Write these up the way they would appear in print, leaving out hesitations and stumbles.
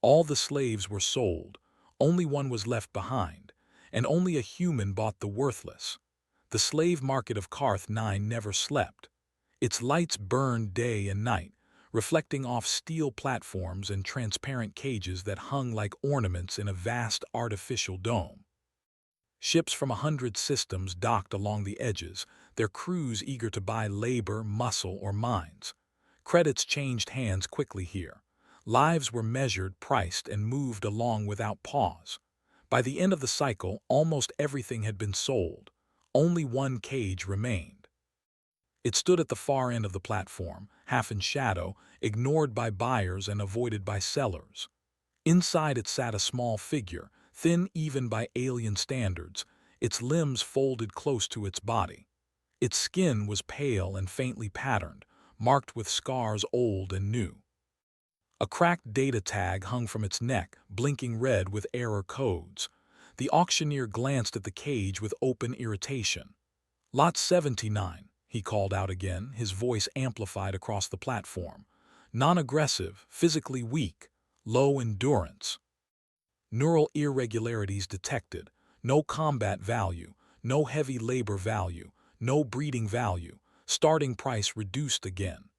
All the slaves were sold, only one was left behind, and only a human bought the worthless. The slave market of Karth 9 never slept. Its lights burned day and night, reflecting off steel platforms and transparent cages that hung like ornaments in a vast artificial dome. Ships from 100 systems docked along the edges, their crews eager to buy labor, muscle, or mines. Credits changed hands quickly here. Lives were measured, priced, and moved along without pause. By the end of the cycle, almost everything had been sold. Only one cage remained. It stood at the far end of the platform, half in shadow, ignored by buyers and avoided by sellers. Inside it sat a small figure, thin even by alien standards, its limbs folded close to its body. Its skin was pale and faintly patterned, marked with scars old and new. A cracked data tag hung from its neck, blinking red with error codes. The auctioneer glanced at the cage with open irritation. "Lot 79, he called out again, his voice amplified across the platform. "Non-aggressive, physically weak, low endurance. Neural irregularities detected, no combat value, no heavy labor value, no breeding value, starting price reduced again."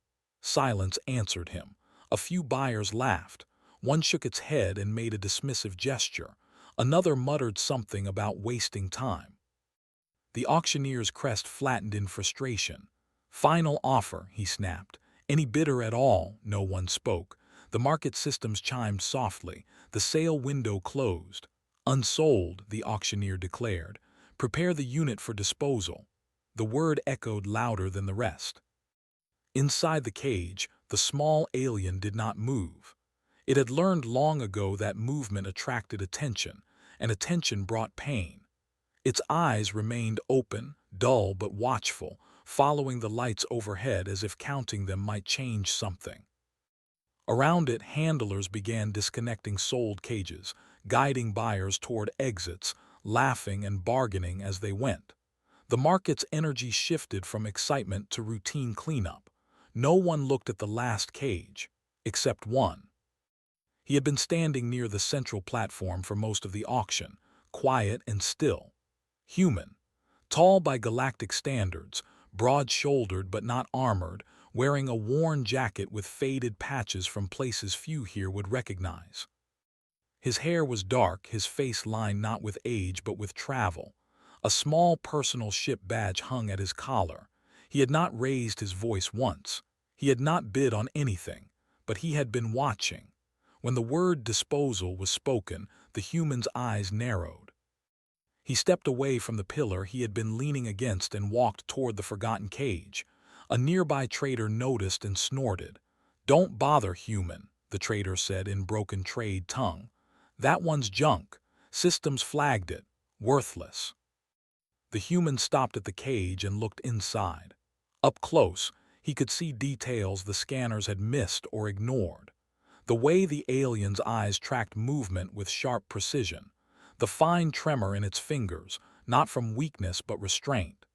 Silence answered him. A few buyers laughed. One shook its head and made a dismissive gesture. Another muttered something about wasting time. The auctioneer's crest flattened in frustration. "Final offer," he snapped. "Any bidder at all?" No one spoke. The market systems chimed softly. The sale window closed. "Unsold," the auctioneer declared. "Prepare the unit for disposal." The word echoed louder than the rest. Inside the cage, the small alien did not move. It had learned long ago that movement attracted attention, and attention brought pain. Its eyes remained open, dull but watchful, following the lights overhead as if counting them might change something. Around it, handlers began disconnecting sold cages, guiding buyers toward exits, laughing and bargaining as they went. The market's energy shifted from excitement to routine cleanup. No one looked at the last cage, except one. He had been standing near the central platform for most of the auction, quiet and still. Human. Tall by galactic standards, broad-shouldered but not armored, wearing a worn jacket with faded patches from places few here would recognize. His hair was dark, his face lined not with age but with travel. A small personal ship badge hung at his collar. He had not raised his voice once. He had not bid on anything, but he had been watching. When the word disposal was spoken, the human's eyes narrowed. He stepped away from the pillar he had been leaning against and walked toward the forgotten cage. A nearby trader noticed and snorted. "Don't bother, human," the trader said in broken trade tongue. "That one's junk. Systems flagged it. Worthless." The human stopped at the cage and looked inside. Up close, he could see details the scanners had missed or ignored. The way the alien's eyes tracked movement with sharp precision. The fine tremor in its fingers, not from weakness but restraint.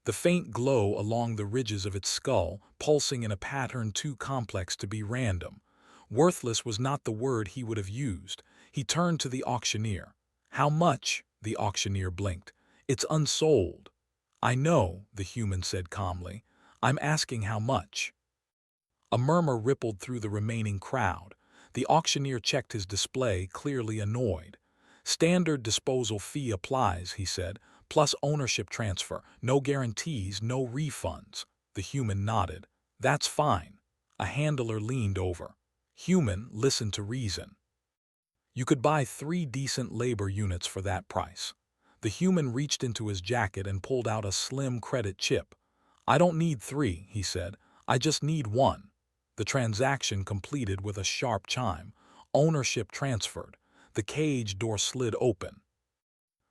The faint glow along the ridges of its skull, pulsing in a pattern too complex to be random. Worthless was not the word he would have used. He turned to the auctioneer. "How much?" The auctioneer blinked. "It's unsold." "I know," the human said calmly. "I'm asking how much." A murmur rippled through the remaining crowd. The auctioneer checked his display, clearly annoyed. "Standard disposal fee applies," he said, "plus ownership transfer. No guarantees, no refunds." The human nodded. "That's fine." A handler leaned over. "Human, listen to reason. You could buy 3 decent labor units for that price." The human reached into his jacket and pulled out a slim credit chip. "I don't need 3, he said. "I just need 1. The transaction completed with a sharp chime. Ownership transferred. The cage door slid open.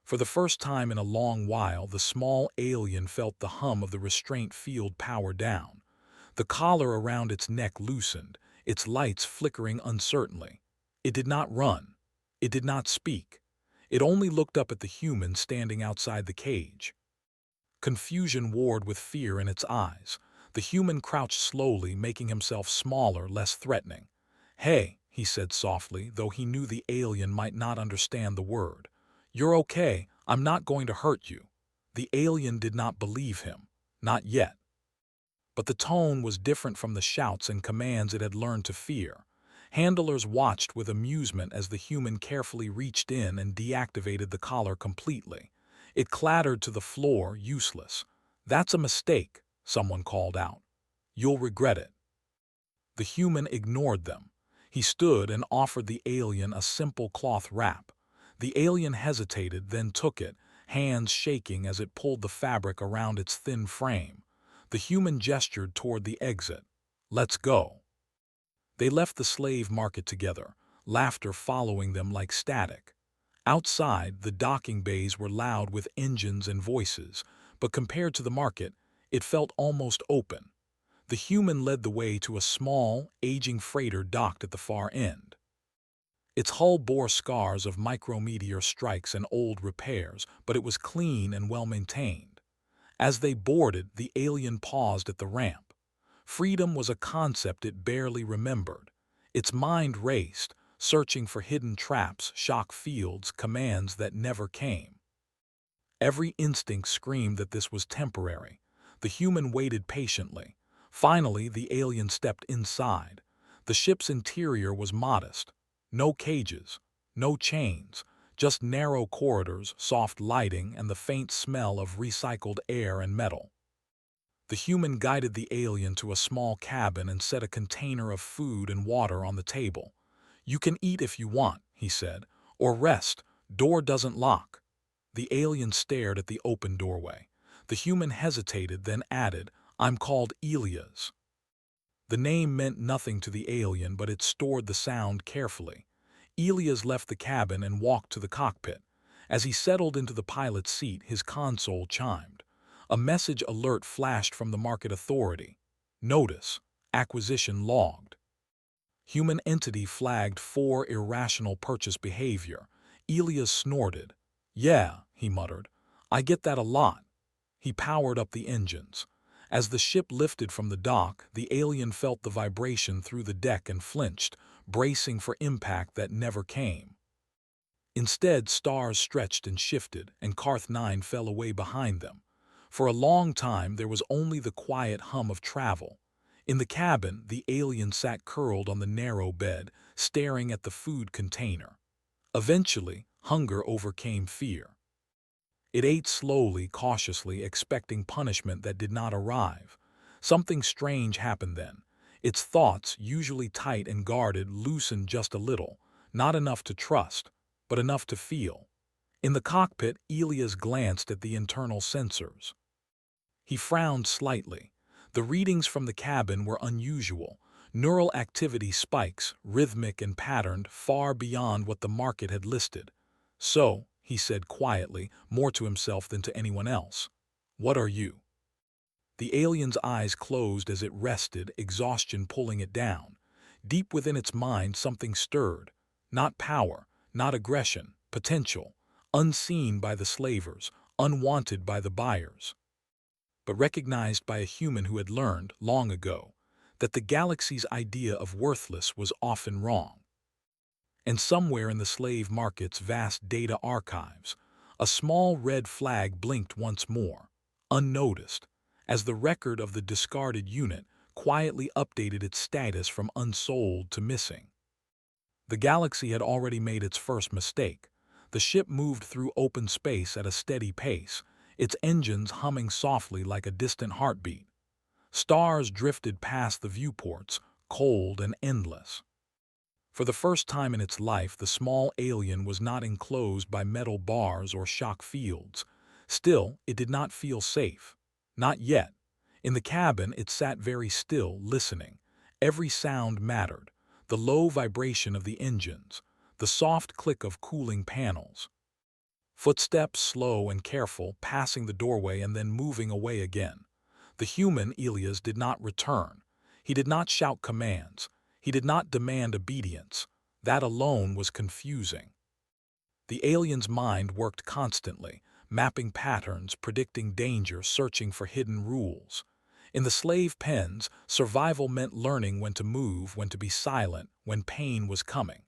For the first time in a long while, the small alien felt the hum of the restraint field power down. The collar around its neck loosened, its lights flickering uncertainly. It did not run. It did not speak. It only looked up at the human standing outside the cage. Confusion warred with fear in its eyes. The human crouched slowly, making himself smaller, less threatening. "Hey," he said softly, though he knew the alien might not understand the word. "You're okay, I'm not going to hurt you." The alien did not believe him. Not yet. But the tone was different from the shouts and commands it had learned to fear. Handlers watched with amusement as the human carefully reached in and deactivated the collar completely. It clattered to the floor, useless. "That's a mistake," someone called out. "You'll regret it." The human ignored them. He stood and offered the alien a simple cloth wrap. The alien hesitated, then took it, hands shaking as it pulled the fabric around its thin frame. The human gestured toward the exit. "Let's go." They left the slave market together, laughter following them like static. Outside, the docking bays were loud with engines and voices, but compared to the market, it felt almost open. The human led the way to a small, aging freighter docked at the far end. Its hull bore scars of micrometeor strikes and old repairs, but it was clean and well-maintained. As they boarded, the alien paused at the ramp. Freedom was a concept it barely remembered. Its mind raced, searching for hidden traps, shock fields, commands that never came. Every instinct screamed that this was temporary. The human waited patiently. Finally, the alien stepped inside. The ship's interior was modest. No cages, no chains, just narrow corridors, soft lighting, and the faint smell of recycled air and metal. The human guided the alien to a small cabin and set a container of food and water on the table. "You can eat if you want," he said, "or rest. Door doesn't lock." The alien stared at the open doorway. The human hesitated, then added, "I'm called Elias." The name meant nothing to the alien, but it stored the sound carefully. Elias left the cabin and walked to the cockpit. As he settled into the pilot's seat, his console chimed. A message alert flashed from the market authority. "Notice. Acquisition logged." Human entity flagged for irrational purchase behavior. Elias snorted. "Yeah," he muttered. "I get that a lot." He powered up the engines. As the ship lifted from the dock, the alien felt the vibration through the deck and flinched, bracing for impact that never came. Instead, stars stretched and shifted, and Carth 9 fell away behind them. For a long time, there was only the quiet hum of travel. In the cabin, the alien sat curled on the narrow bed, staring at the food container. Eventually, hunger overcame fear. It ate slowly, cautiously, expecting punishment that did not arrive. Something strange happened then. Its thoughts, usually tight and guarded, loosened just a little, not enough to trust, but enough to feel. In the cockpit, Elias glanced at the internal sensors. He frowned slightly. The readings from the cabin were unusual. Neural activity spikes, rhythmic and patterned, far beyond what the market had listed. "So," he said quietly, more to himself than to anyone else, "what are you?" The alien's eyes closed as it rested, exhaustion pulling it down. Deep within its mind, something stirred. Not power, not aggression, potential, unseen by the slavers, unwanted by the buyers, but recognized by a human who had learned, long ago, that the galaxy's idea of worthless was often wrong. And somewhere in the slave market's vast data archives, a small red flag blinked once more, unnoticed, as the record of the discarded unit quietly updated its status from unsold to missing. The galaxy had already made its first mistake. The ship moved through open space at a steady pace, its engines humming softly like a distant heartbeat. Stars drifted past the viewports, cold and endless. For the first time in its life, the small alien was not enclosed by metal bars or shock fields. Still, it did not feel safe. Not yet. In the cabin, it sat very still, listening. Every sound mattered. The low vibration of the engines, the soft click of cooling panels. Footsteps, slow and careful, passing the doorway and then moving away again. The human, Elias, did not return. He did not shout commands. He did not demand obedience. That alone was confusing. The alien's mind worked constantly, mapping patterns, predicting danger, searching for hidden rules. In the slave pens, survival meant learning when to move, when to be silent, when pain was coming.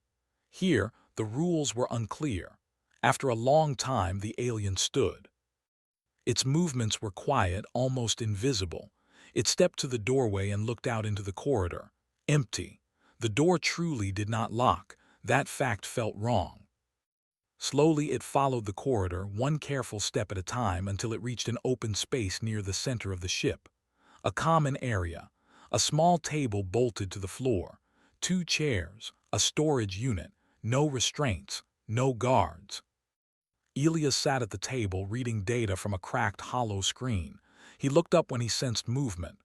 Here, the rules were unclear. After a long time, the alien stood. Its movements were quiet, almost invisible. It stepped to the doorway and looked out into the corridor. Empty. The door truly did not lock. That fact felt wrong. Slowly it followed the corridor, one careful step at a time, until it reached an open space near the center of the ship. A common area. A small table bolted to the floor. 2 chairs. A storage unit. No restraints. No guards. Elias sat at the table, reading data from a cracked, hollow screen. He looked up when he sensed movement.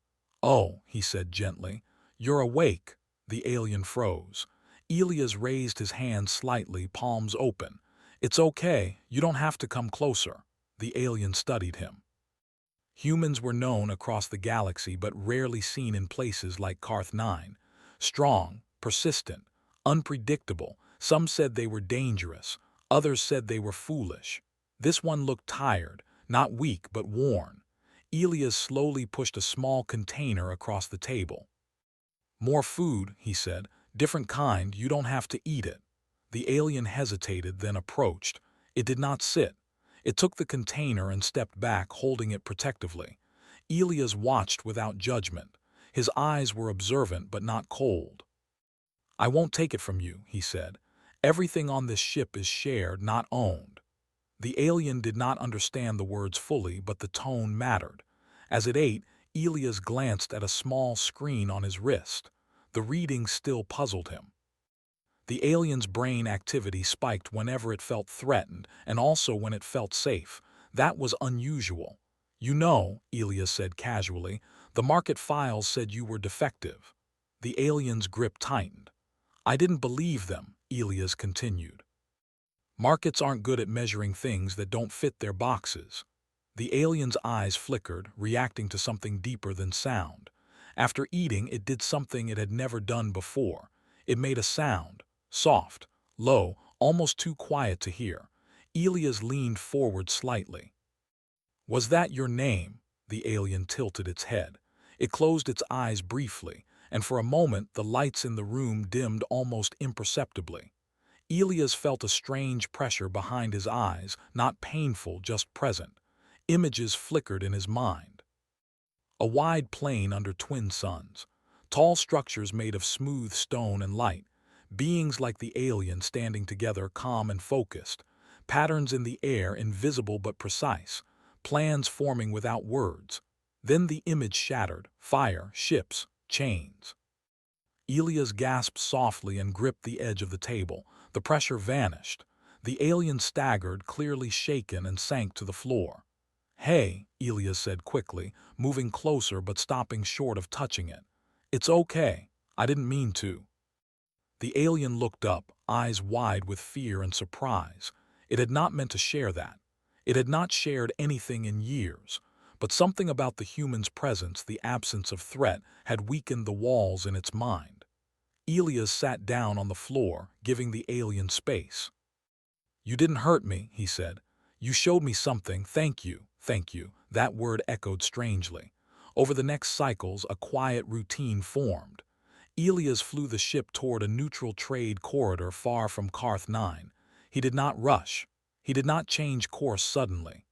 "Oh," he said gently. "You're awake." The alien froze. Elias raised his hand slightly, palms open. "It's okay. You don't have to come closer." The alien studied him. Humans were known across the galaxy but rarely seen in places like Carth 9. Strong, persistent, unpredictable. Some said they were dangerous. Others said they were foolish. This one looked tired, not weak but worn. Elias slowly pushed a small container across the table. "More food," he said. "Different kind, you don't have to eat it." The alien hesitated, then approached. It did not sit. It took the container and stepped back, holding it protectively. Elias watched without judgment. His eyes were observant but not cold. "I won't take it from you," he said. "Everything on this ship is shared, not owned." The alien did not understand the words fully, but the tone mattered. As it ate, Elias glanced at a small screen on his wrist. The reading still puzzled him. The alien's brain activity spiked whenever it felt threatened and also when it felt safe. That was unusual. "You know," Elias said casually, "the market files said you were defective." The alien's grip tightened. "I didn't believe them," Elias continued. "Markets aren't good at measuring things that don't fit their boxes." The alien's eyes flickered, reacting to something deeper than sound. After eating, it did something it had never done before. It made a sound. Soft, low, almost too quiet to hear. Elias leaned forward slightly. "Was that your name?" The alien tilted its head. It closed its eyes briefly, and for a moment the lights in the room dimmed almost imperceptibly. Elias felt a strange pressure behind his eyes, not painful, just present. Images flickered in his mind. A wide plain under twin suns. Tall structures made of smooth stone and light. Beings like the alien standing together, calm and focused. Patterns in the air, invisible but precise. Plans forming without words. Then the image shattered. Fire, ships, chains. Elias gasped softly and gripped the edge of the table. The pressure vanished. The alien staggered, clearly shaken, and sank to the floor. "Hey," Elias said quickly, moving closer but stopping short of touching it. "It's okay. I didn't mean to." The alien looked up, eyes wide with fear and surprise. It had not meant to share that. It had not shared anything in years. But something about the human's presence, the absence of threat, had weakened the walls in its mind. Elias sat down on the floor, giving the alien space. "You didn't hurt me," he said. "You showed me something. Thank you, thank you." That word echoed strangely. Over the next cycles, a quiet routine formed. Elias flew the ship toward a neutral trade corridor far from Carth 9. He did not rush. He did not change course suddenly.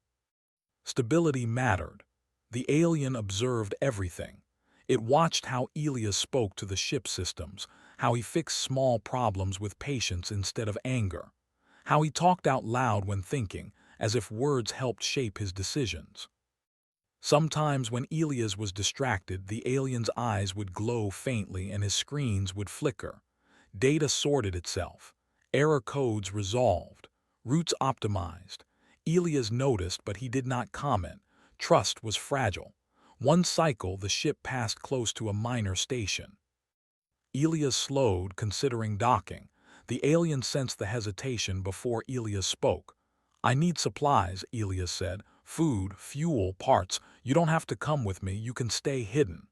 Stability mattered. The alien observed everything. It watched how Elias spoke to the ship systems, how he fixed small problems with patience instead of anger, how he talked out loud when thinking, as if words helped shape his decisions. Sometimes when Elias was distracted, the alien's eyes would glow faintly and his screens would flicker. Data sorted itself. Error codes resolved. Routes optimized. Elias noticed, but he did not comment. Trust was fragile. One cycle, the ship passed close to a minor station. Elias slowed, considering docking. The alien sensed the hesitation before Elias spoke. "I need supplies," Elias said. "Food, fuel, parts. You don't have to come with me, you can stay hidden."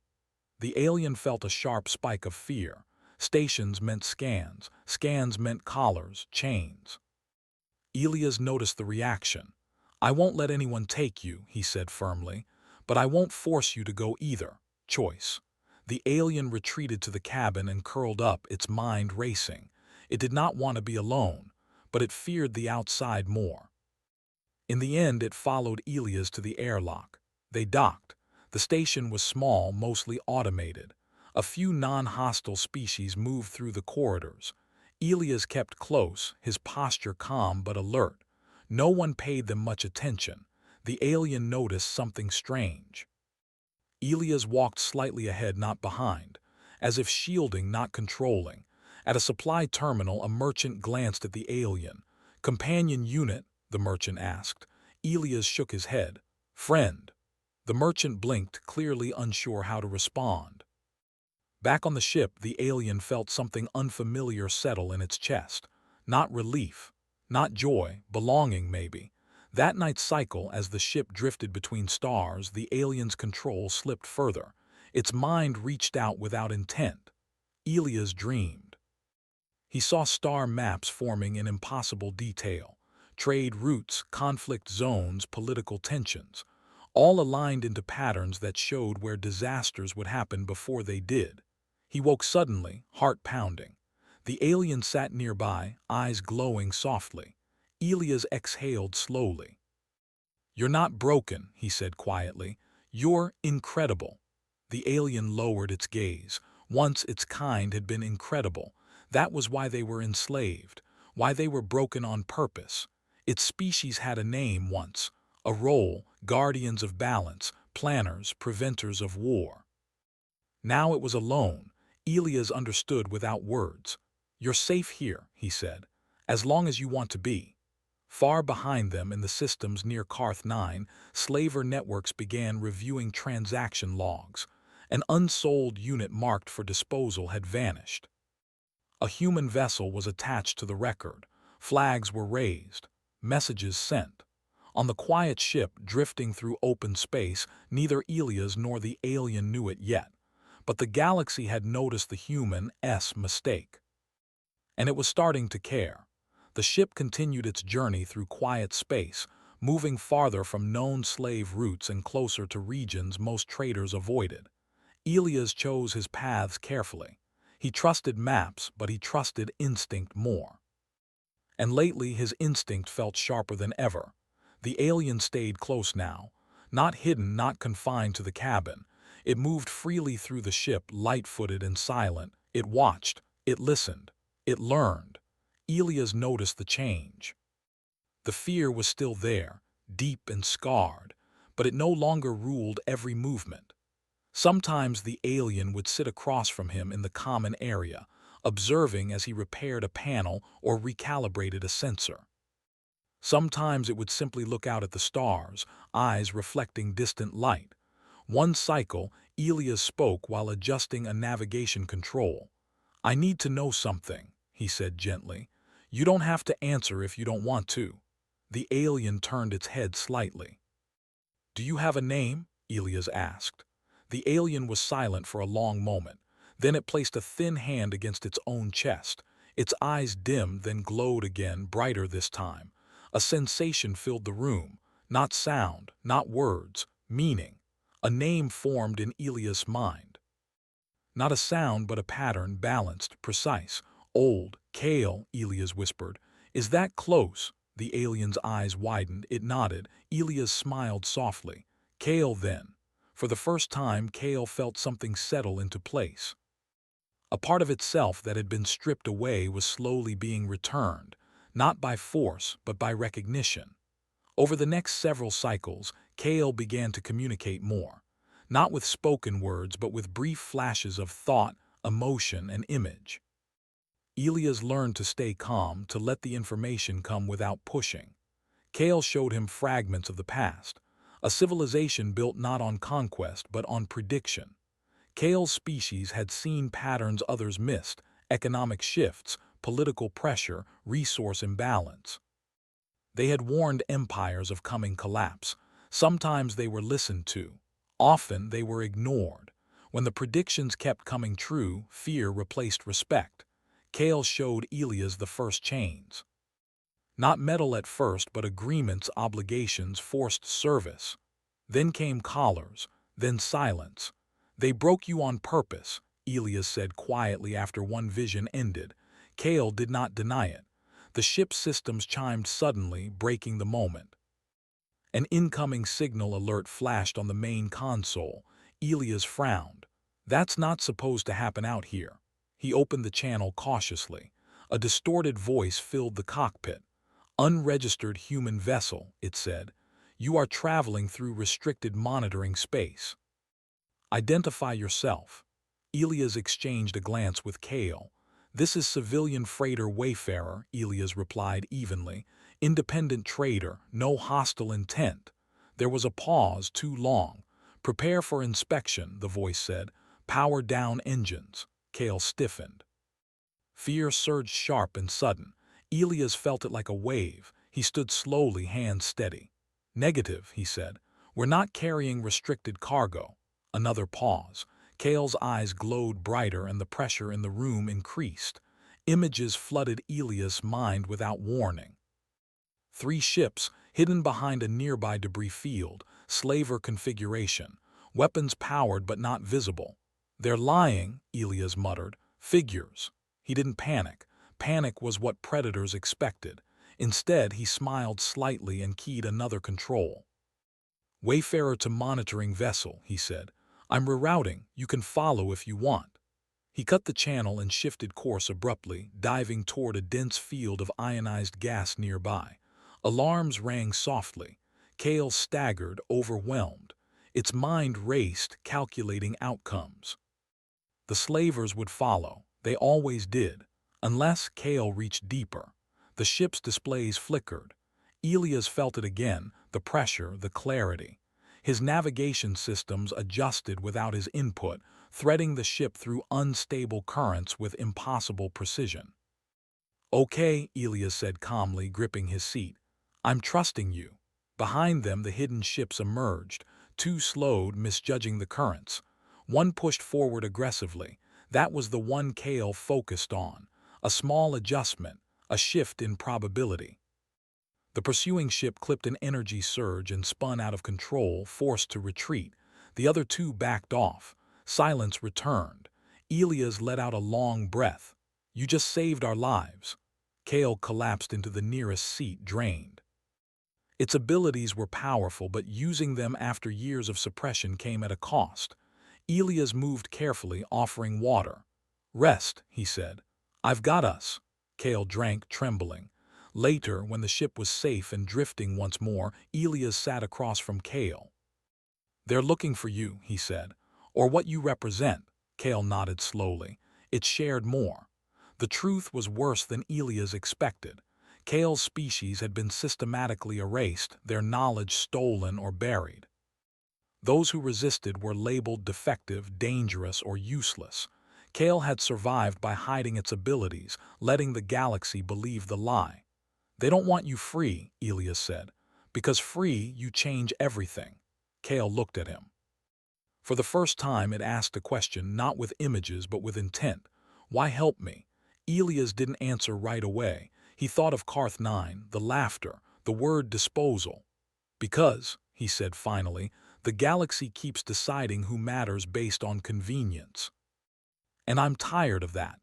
The alien felt a sharp spike of fear. Stations meant scans. Scans meant collars, chains. Elias noticed the reaction. "I won't let anyone take you," he said firmly. "But I won't force you to go either." choice. The alien retreated to the cabin and curled up, its mind racing. It did not want to be alone, but it feared the outside more. In the end, it followed Elias to the airlock. They docked. The station was small, mostly automated. A few non-hostile species moved through the corridors. Elias kept close, his posture calm but alert. No one paid them much attention. The alien noticed something strange. Elias walked slightly ahead, not behind, as if shielding, not controlling. At a supply terminal, a merchant glanced at the alien. "Companion unit?" the merchant asked. Elias shook his head. "Friend." The merchant blinked, clearly unsure how to respond. Back on the ship, the alien felt something unfamiliar settle in its chest. Not relief, not joy, belonging maybe. That night's cycle, as the ship drifted between stars, the alien's control slipped further. Its mind reached out without intent. Elias dreamed. He saw star maps forming in impossible detail. Trade routes, conflict zones, political tensions, all aligned into patterns that showed where disasters would happen before they did. He woke suddenly, heart pounding. The alien sat nearby, eyes glowing softly. Elias exhaled slowly. "You're not broken," he said quietly. "You're incredible." The alien lowered its gaze. Once its kind had been incredible. That was why they were enslaved, why they were broken on purpose. Its species had a name once, a role: guardians of balance, planners, preventers of war. Now it was alone. Elias understood without words. "You're safe here," he said, "as long as you want to be." Far behind them, in the systems near Carth 9, slaver networks began reviewing transaction logs. An unsold unit marked for disposal had vanished. A human vessel was attached to the record. Flags were raised. Messages sent. On the quiet ship drifting through open space, neither Elias nor the alien knew it yet. But the galaxy had noticed the human's mistake. And it was starting to care. The ship continued its journey through quiet space, moving farther from known slave routes and closer to regions most traders avoided. Elias chose his paths carefully. He trusted maps, but he trusted instinct more. And lately his instinct felt sharper than ever. The alien stayed close now, not hidden, not confined to the cabin. It moved freely through the ship, light-footed and silent. It watched, it listened, it learned. Elias noticed the change. The fear was still there, deep and scarred, but it no longer ruled every movement. Sometimes the alien would sit across from him in the common area, observing as he repaired a panel or recalibrated a sensor. Sometimes it would simply look out at the stars, eyes reflecting distant light. One cycle, Elias spoke while adjusting a navigation control. "I need to know something," he said gently. "You don't have to answer if you don't want to." The alien turned its head slightly. "Do you have a name?" Elias asked. The alien was silent for a long moment. Then it placed a thin hand against its own chest. Its eyes dimmed, then glowed again, brighter this time. A sensation filled the room. Not sound, not words, meaning. A name formed in Elias' mind. Not a sound, but a pattern, balanced, precise. "Old, Kale," Elias whispered. "Is that close?" The alien's eyes widened. It nodded. Elias smiled softly. "Kale, then." For the first time, Kale felt something settle into place. A part of itself that had been stripped away was slowly being returned, not by force, but by recognition. Over the next several cycles, Kale began to communicate more. Not with spoken words, but with brief flashes of thought, emotion, and image. Elias learned to stay calm, to let the information come without pushing. Kale showed him fragments of the past, a civilization built not on conquest, but on prediction. Kale's species had seen patterns others missed: economic shifts, political pressure, resource imbalance. They had warned empires of coming collapse. Sometimes they were listened to. Often they were ignored. When the predictions kept coming true, fear replaced respect. Kale showed Elias the first chains. Not metal at first, but agreements, obligations, forced service. Then came collars, then silence. They broke you on purpose, Elias said quietly after one vision ended. Kale did not deny it. The ship's systems chimed suddenly, breaking the moment. An incoming signal alert flashed on the main console. Elias frowned. That's not supposed to happen out here. He opened the channel cautiously. A distorted voice filled the cockpit. Unregistered human vessel, it said. You are traveling through restricted monitoring space. Identify yourself. Elias exchanged a glance with Kale. This is civilian freighter Wayfarer, Elias replied evenly. Independent trader, no hostile intent. There was a pause too long. Prepare for inspection, the voice said. Power down engines. Kale stiffened. Fear surged sharp and sudden. Elias felt it like a wave. He stood slowly, hands steady. Negative, he said. We're not carrying restricted cargo. Another pause. Kale's eyes glowed brighter and the pressure in the room increased. Images flooded Elias' mind without warning. 3 ships, hidden behind a nearby debris field, slaver configuration, weapons powered but not visible. They're lying, Elias muttered. Figures. He didn't panic. Panic was what predators expected. Instead, he smiled slightly and keyed another control. Wayfarer to monitoring vessel, he said. I'm rerouting. You can follow if you want. He cut the channel and shifted course abruptly, diving toward a dense field of ionized gas nearby. Alarms rang softly. Kale staggered, overwhelmed. Its mind raced, calculating outcomes. The slavers would follow. They always did. Unless Kale reached deeper. The ship's displays flickered. Elias felt it again, the pressure, the clarity. His navigation systems adjusted without his input, threading the ship through unstable currents with impossible precision. Okay, Elias said calmly, gripping his seat. I'm trusting you. Behind them, the hidden ships emerged. 2 slowed, misjudging the currents. 1 pushed forward aggressively. That was the one Kale focused on. A small adjustment, a shift in probability. The pursuing ship clipped an energy surge and spun out of control, forced to retreat. The other 2 backed off. Silence returned. Elias let out a long breath. You just saved our lives. Kale collapsed into the nearest seat, drained. Its abilities were powerful, but using them after years of suppression came at a cost. Elias moved carefully, offering water. Rest, he said. I've got us. Kale drank, trembling. Later, when the ship was safe and drifting once more, Elias sat across from Kale. They're looking for you, he said. Or what you represent. Kale nodded slowly. It shared more. The truth was worse than Elias expected. Kale's species had been systematically erased, their knowledge stolen or buried. Those who resisted were labeled defective, dangerous, or useless. Kale had survived by hiding its abilities, letting the galaxy believe the lie. They don't want you free, Elias said. Because free, you change everything. Kale looked at him. For the first time, it asked a question not with images but with intent. Why help me? Elias didn't answer right away. He thought of Carth 9, the laughter, the word disposal. Because, he said finally, the galaxy keeps deciding who matters based on convenience. And I'm tired of that.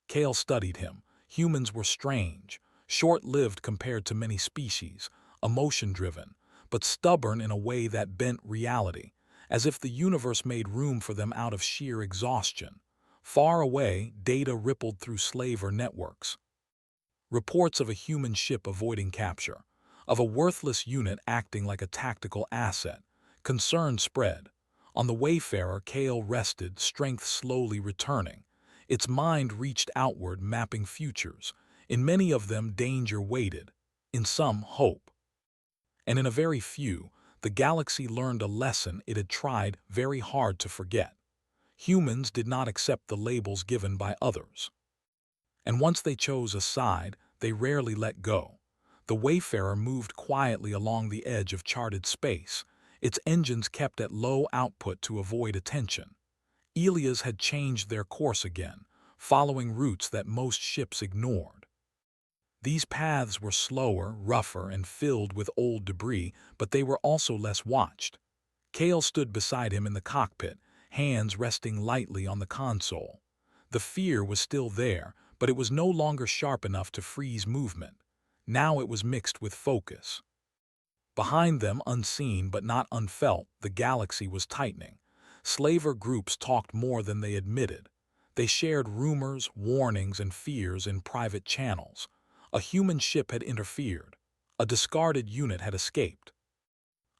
Kale studied him. Humans were strange, short-lived compared to many species, emotion-driven, but stubborn in a way that bent reality, as if the universe made room for them out of sheer exhaustion. Far away, data rippled through slaver networks. Reports of a human ship avoiding capture, of a worthless unit acting like a tactical asset. Concern spread. On the Wayfarer, Kale rested, strength slowly returning. Its mind reached outward, mapping futures. In many of them, danger waited. In some, hope. And in a very few, the galaxy learned a lesson it had tried very hard to forget. Humans did not accept the labels given by others. And once they chose a side, they rarely let go. The Wayfarer moved quietly along the edge of charted space, its engines kept at low output to avoid attention. Elias had changed their course again, following routes that most ships ignored. These paths were slower, rougher, and filled with old debris, but they were also less watched. Kale stood beside him in the cockpit, hands resting lightly on the console. The fear was still there, but it was no longer sharp enough to freeze movement. Now it was mixed with focus. Behind them, unseen but not unfelt, the galaxy was tightening. Slaver groups talked more than they admitted. They shared rumors, warnings, and fears in private channels. A human ship had interfered. A discarded unit had escaped.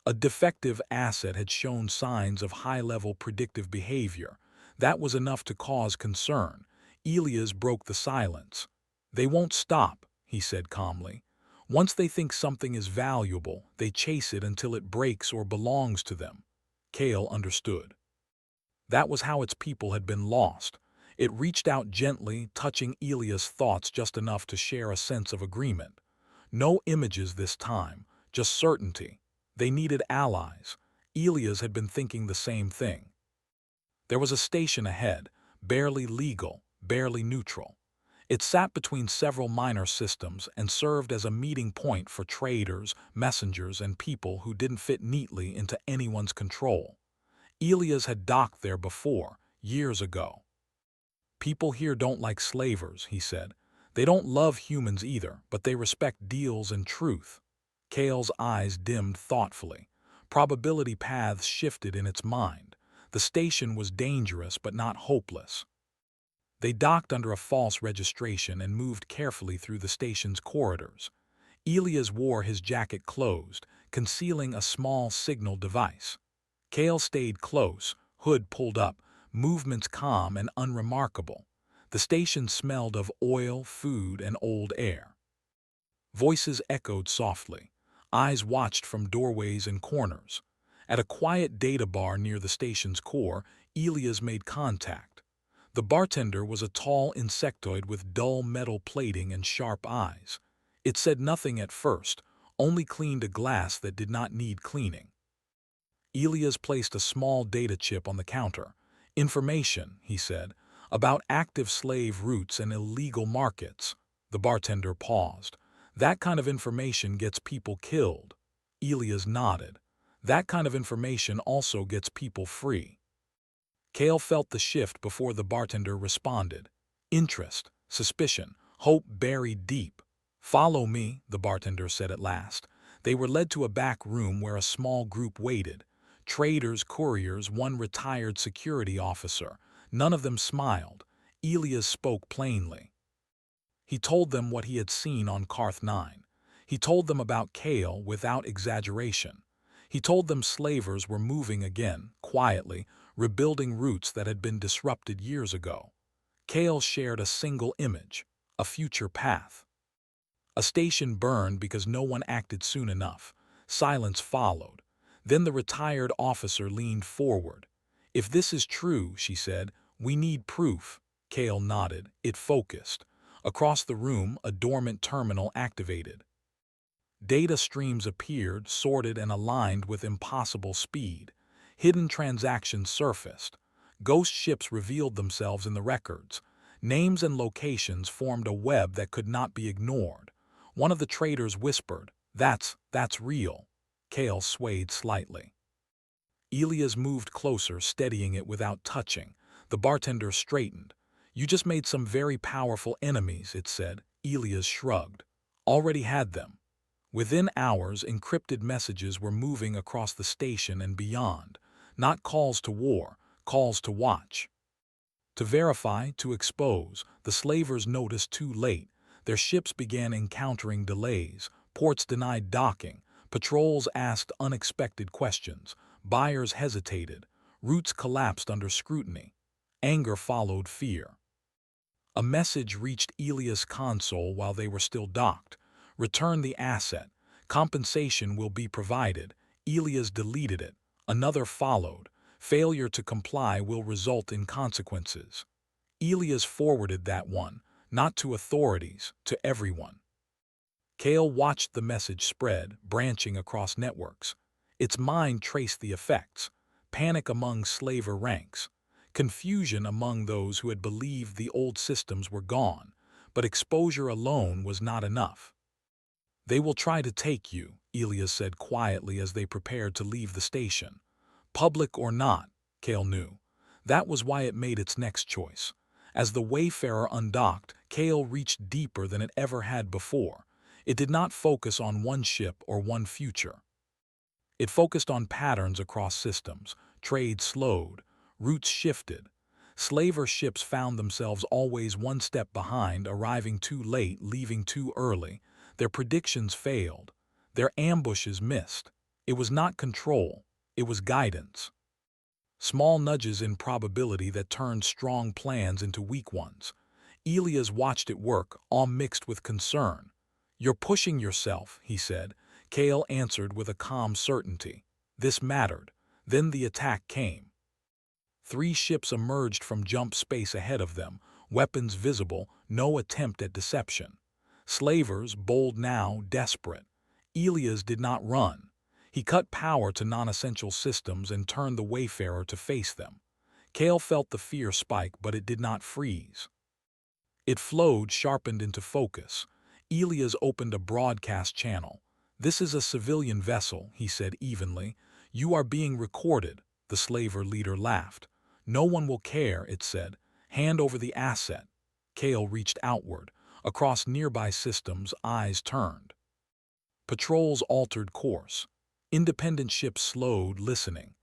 A defective asset had shown signs of high-level predictive behavior. That was enough to cause concern. Elias broke the silence. "They won't stop," he said calmly. "Once they think something is valuable, they chase it until it breaks or belongs to them." Kale understood. That was how its people had been lost. It reached out gently, touching Elias' thoughts just enough to share a sense of agreement. No images this time, just certainty. They needed allies. Elias had been thinking the same thing. There was a station ahead, barely legal, barely neutral. It sat between several minor systems and served as a meeting point for traders, messengers, and people who didn't fit neatly into anyone's control. Elias had docked there before, years ago. "People here don't like slavers," he said. "They don't love humans either, but they respect deals and truth." Kale's eyes dimmed thoughtfully. Probability paths shifted in its mind. The station was dangerous but not hopeless. They docked under a false registration and moved carefully through the station's corridors. Elias wore his jacket closed, concealing a small signal device. Kale stayed close, hood pulled up, movements calm and unremarkable. The station smelled of oil, food, and old air. Voices echoed softly. Eyes watched from doorways and corners. At a quiet data bar near the station's core, Elias made contact. The bartender was a tall insectoid with dull metal plating and sharp eyes. It said nothing at first, only cleaned a glass that did not need cleaning. Elias placed a small data chip on the counter. "Information," he said, "about active slave routes and illegal markets." The bartender paused. "That kind of information gets people killed." Elias nodded. "That kind of information also gets people free." Kale felt the shift before the bartender responded. Interest, suspicion, hope buried deep. "Follow me," the bartender said at last. They were led to a back room where a small group waited. Traders, couriers, one retired security officer. None of them smiled. Elias spoke plainly. He told them what he had seen on Karth 9. He told them about Kale without exaggeration. He told them slavers were moving again, quietly, rebuilding routes that had been disrupted years ago. Kale shared a single image, a future path. A station burned because no one acted soon enough. Silence followed. Then the retired officer leaned forward. "If this is true," she said, "we need proof." Kale nodded. It focused. Across the room, a dormant terminal activated. Data streams appeared, sorted and aligned with impossible speed. Hidden transactions surfaced. Ghost ships revealed themselves in the records. Names and locations formed a web that could not be ignored. One of the traders whispered, That's real." Kale swayed slightly. Elias moved closer, steadying it without touching. The bartender straightened. "You just made some very powerful enemies," it said. Elias shrugged. "Already had them." Within hours, encrypted messages were moving across the station and beyond. Not calls to war, calls to watch. To verify, to expose, the slavers noticed too late. Their ships began encountering delays. Ports denied docking. Patrols asked unexpected questions. Buyers hesitated. Routes collapsed under scrutiny. Anger followed fear. A message reached Elias' console while they were still docked. "Return the asset. Compensation will be provided." Elias deleted it. Another followed. "Failure to comply will result in consequences." Elias forwarded that one, not to authorities, to everyone. Kale watched the message spread, branching across networks. Its mind traced the effects. Panic among slaver ranks. Confusion among those who had believed the old systems were gone. But exposure alone was not enough. "They will try to take you," Elias said quietly as they prepared to leave the station. Public or not, Kale knew. That was why it made its next choice. As the Wayfarer undocked, Kale reached deeper than it ever had before. It did not focus on one ship or one future. It focused on patterns across systems. Trade slowed, routes shifted. Slaver ships found themselves always one step behind, arriving too late, leaving too early. Their predictions failed. Their ambushes missed. It was not control, it was guidance. Small nudges in probability that turned strong plans into weak ones. Elias watched it work, all mixed with concern. "You're pushing yourself," he said. Kale answered with a calm certainty. This mattered. Then the attack came. 3 ships emerged from jump space ahead of them, weapons visible, no attempt at deception. Slavers, bold now, desperate. Elias did not run. He cut power to non-essential systems and turned the Wayfarer to face them. Kale felt the fear spike, but it did not freeze. It flowed, sharpened into focus. Elias opened a broadcast channel. "This is a civilian vessel," he said evenly. "You are being recorded." The slaver leader laughed. "No one will care," it said. "Hand over the asset." Kale reached outward. Across nearby systems, eyes turned. Patrols altered course. Independent ships slowed, listening.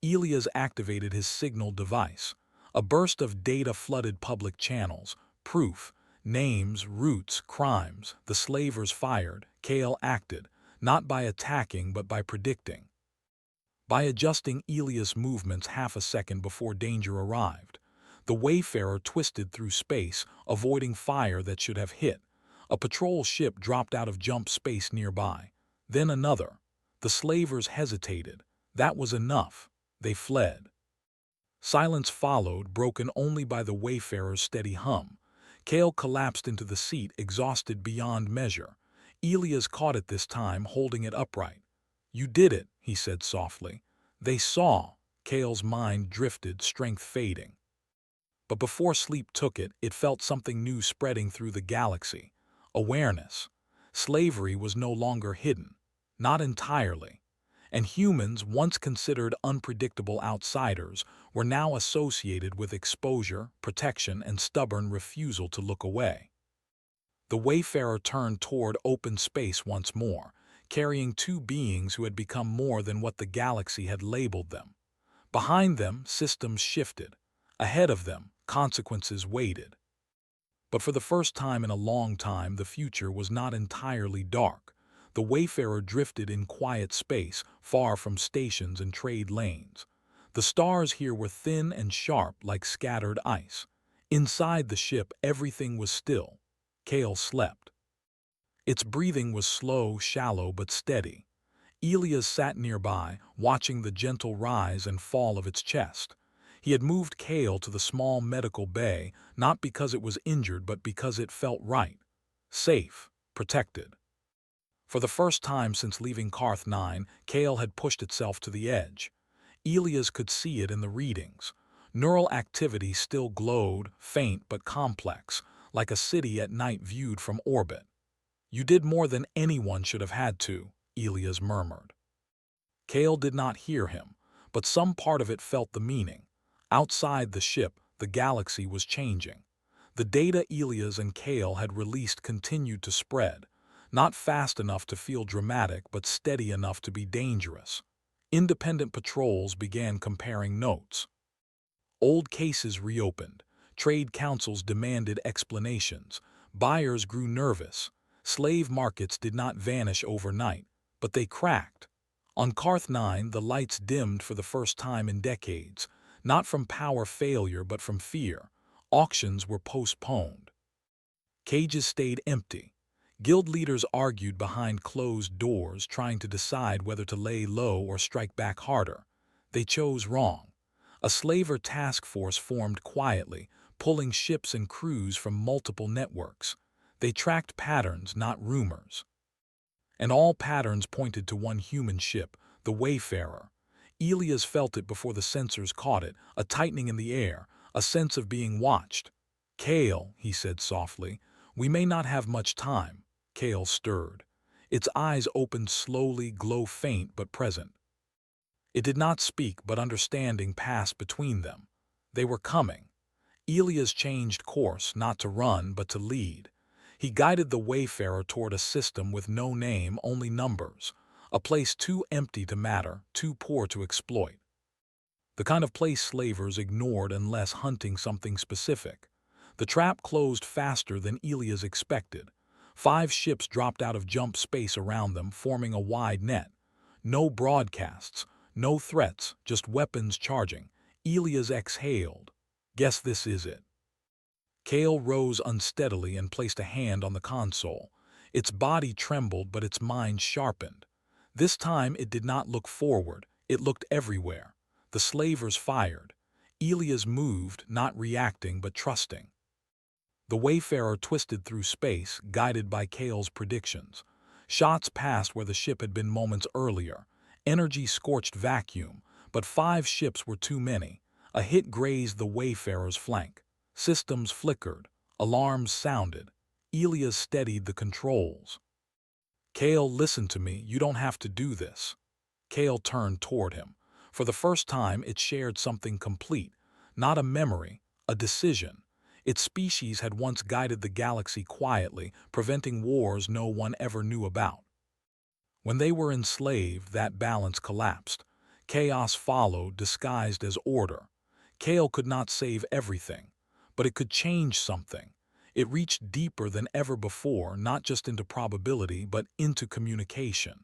Elias activated his signal device. A burst of data flooded public channels. Proof, names, routes, crimes. The slavers fired. Kale acted, not by attacking but by predicting. By adjusting Elias' movements half a second before danger arrived. The Wayfarer twisted through space, avoiding fire that should have hit. A patrol ship dropped out of jump space nearby. Then another. The slavers hesitated. That was enough. They fled. Silence followed, broken only by the Wayfarer's steady hum. Kale collapsed into the seat, exhausted beyond measure. Elias caught it this time, holding it upright. "You did it," he said softly. "They saw." Kale's mind drifted, strength fading. But before sleep took it, it felt something new spreading through the galaxy. Awareness. Slavery was no longer hidden. Not entirely. And humans, once considered unpredictable outsiders, were now associated with exposure, protection, and stubborn refusal to look away. The Wayfarer turned toward open space once more, carrying 2 beings who had become more than what the galaxy had labeled them. Behind them, systems shifted. Ahead of them, consequences waited. But for the first time in a long time, the future was not entirely dark. The Wayfarer drifted in quiet space, far from stations and trade lanes. The stars here were thin and sharp like scattered ice. Inside the ship, everything was still. Kale slept. Its breathing was slow, shallow, but steady. Elias sat nearby, watching the gentle rise and fall of its chest. He had moved Kale to the small medical bay, not because it was injured, but because it felt right. Safe, protected. For the first time since leaving Karth 9, Kale had pushed itself to the edge. Elias could see it in the readings. Neural activity still glowed, faint but complex, like a city at night viewed from orbit. "You did more than anyone should have had to," Elias murmured. Kale did not hear him, but some part of it felt the meaning. Outside the ship, the galaxy was changing. The data Elias and Kale had released continued to spread, not fast enough to feel dramatic but steady enough to be dangerous. Independent patrols began comparing notes. Old cases reopened. Trade councils demanded explanations. Buyers grew nervous. Slave markets did not vanish overnight, but they cracked. On Karth 9, the lights dimmed for the first time in decades, not from power failure but from fear. Auctions were postponed. Cages stayed empty. Guild leaders argued behind closed doors, trying to decide whether to lay low or strike back harder. They chose wrong. A slaver task force formed quietly, pulling ships and crews from multiple networks. They tracked patterns, not rumors. And all patterns pointed to one human ship, the Wayfarer. Elias felt it before the sensors caught it, a tightening in the air, a sense of being watched. "Kale," he said softly, "we may not have much time." Kale stirred. Its eyes opened slowly, glow faint but present. It did not speak, but understanding passed between them. They were coming. Elias changed course, not to run, but to lead. He guided the wayfarer toward a system with no name, only numbers, a place too empty to matter, too poor to exploit. The kind of place slavers ignored unless hunting something specific. The trap closed faster than Elias expected. 5 ships dropped out of jump space around them, forming a wide net. No broadcasts, no threats, just weapons charging. Elias exhaled. Guess this is it. Kale rose unsteadily and placed a hand on the console. Its body trembled, but its mind sharpened. This time it did not look forward, it looked everywhere. The slavers fired. Elias moved, not reacting but trusting. The wayfarer twisted through space, guided by Kale's predictions. Shots passed where the ship had been moments earlier. Energy scorched vacuum, but 5 ships were too many. A hit grazed the wayfarer's flank. Systems flickered. Alarms sounded. Elias steadied the controls. Kale, listen to me. You don't have to do this. Kale turned toward him. For the first time, it shared something complete. Not a memory, a decision. Its species had once guided the galaxy quietly, preventing wars no one ever knew about. When they were enslaved, that balance collapsed. Chaos followed, disguised as order. Kale could not save everything, but it could change something. It reached deeper than ever before, not just into probability, but into communication.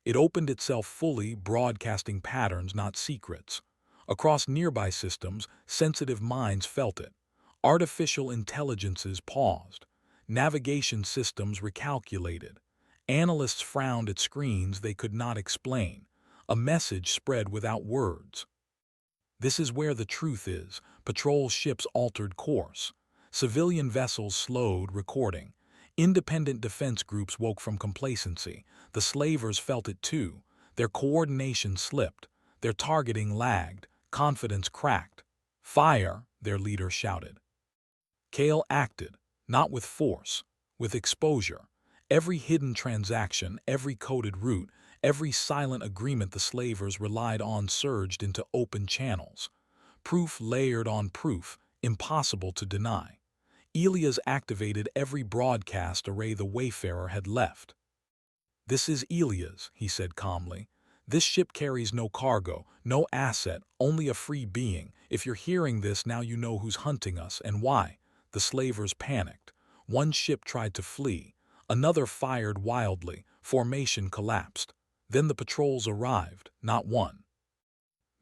It opened itself fully, broadcasting patterns, not secrets. Across nearby systems, sensitive minds felt it. Artificial intelligences paused. Navigation systems recalculated. Analysts frowned at screens they could not explain. A message spread without words. This is where the truth is. Patrol ships altered course. Civilian vessels slowed, recording. Independent defense groups woke from complacency. The slavers felt it too. Their coordination slipped. Their targeting lagged. Confidence cracked. "Fire!" their leader shouted. Kale acted, not with force, with exposure. Every hidden transaction, every coded route, every silent agreement the slavers relied on surged into open channels. Proof layered on proof, impossible to deny. Elias activated every broadcast array the wayfarer had left. "This is Elias," he said calmly. "This ship carries no cargo, no asset, only a free being. If you're hearing this, now you know who's hunting us and why." The slavers panicked. One ship tried to flee. Another fired wildly. Formation collapsed. Then the patrols arrived, not one.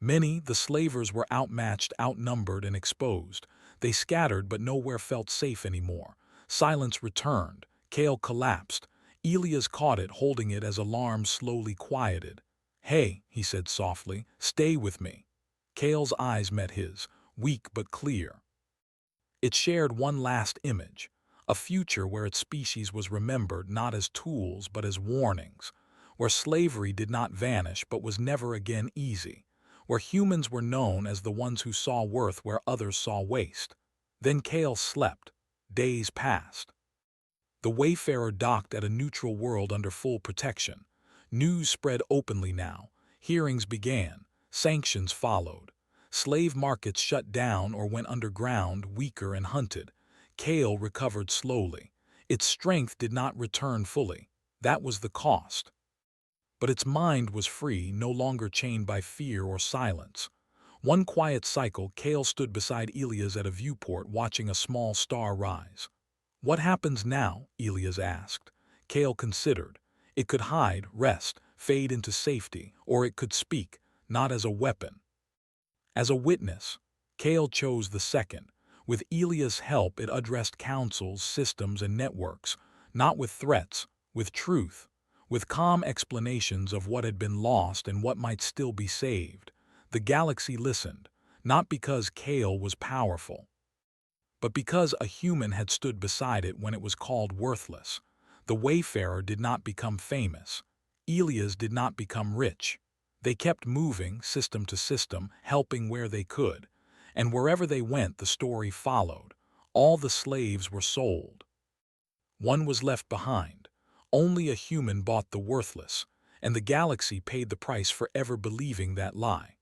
Many, the slavers were outmatched, outnumbered, and exposed. They scattered, but nowhere felt safe anymore. Silence returned. Kale collapsed. Elias caught it, holding it as alarms slowly quieted. "Hey," he said softly, "stay with me." Kale's eyes met his, weak but clear. It shared one last image, a future where its species was remembered not as tools but as warnings, where slavery did not vanish but was never again easy, where humans were known as the ones who saw worth where others saw waste. Then Kale slept. Days passed. The wayfarer docked at a neutral world under full protection. News spread openly now. Hearings began. Sanctions followed. Slave markets shut down or went underground, weaker and hunted. Kale recovered slowly. Its strength did not return fully. That was the cost. But its mind was free, no longer chained by fear or silence. One quiet cycle, Kale stood beside Elias at a viewport, watching a small star rise. "What happens now?" Elias asked. Kale considered. It could hide, rest, fade into safety, or it could speak, not as a weapon, as a witness. Kale chose the second. With Elias' help, it addressed councils, systems, and networks, not with threats, with truth, with calm explanations of what had been lost and what might still be saved. The galaxy listened, not because Kale was powerful, but because a human had stood beside it when it was called worthless. The wayfarer did not become famous. Elias did not become rich. They kept moving, system to system, helping where they could. And wherever they went, the story followed. All the slaves were sold. One was left behind. Only a human bought the worthless, and the galaxy paid the price for ever believing that lie.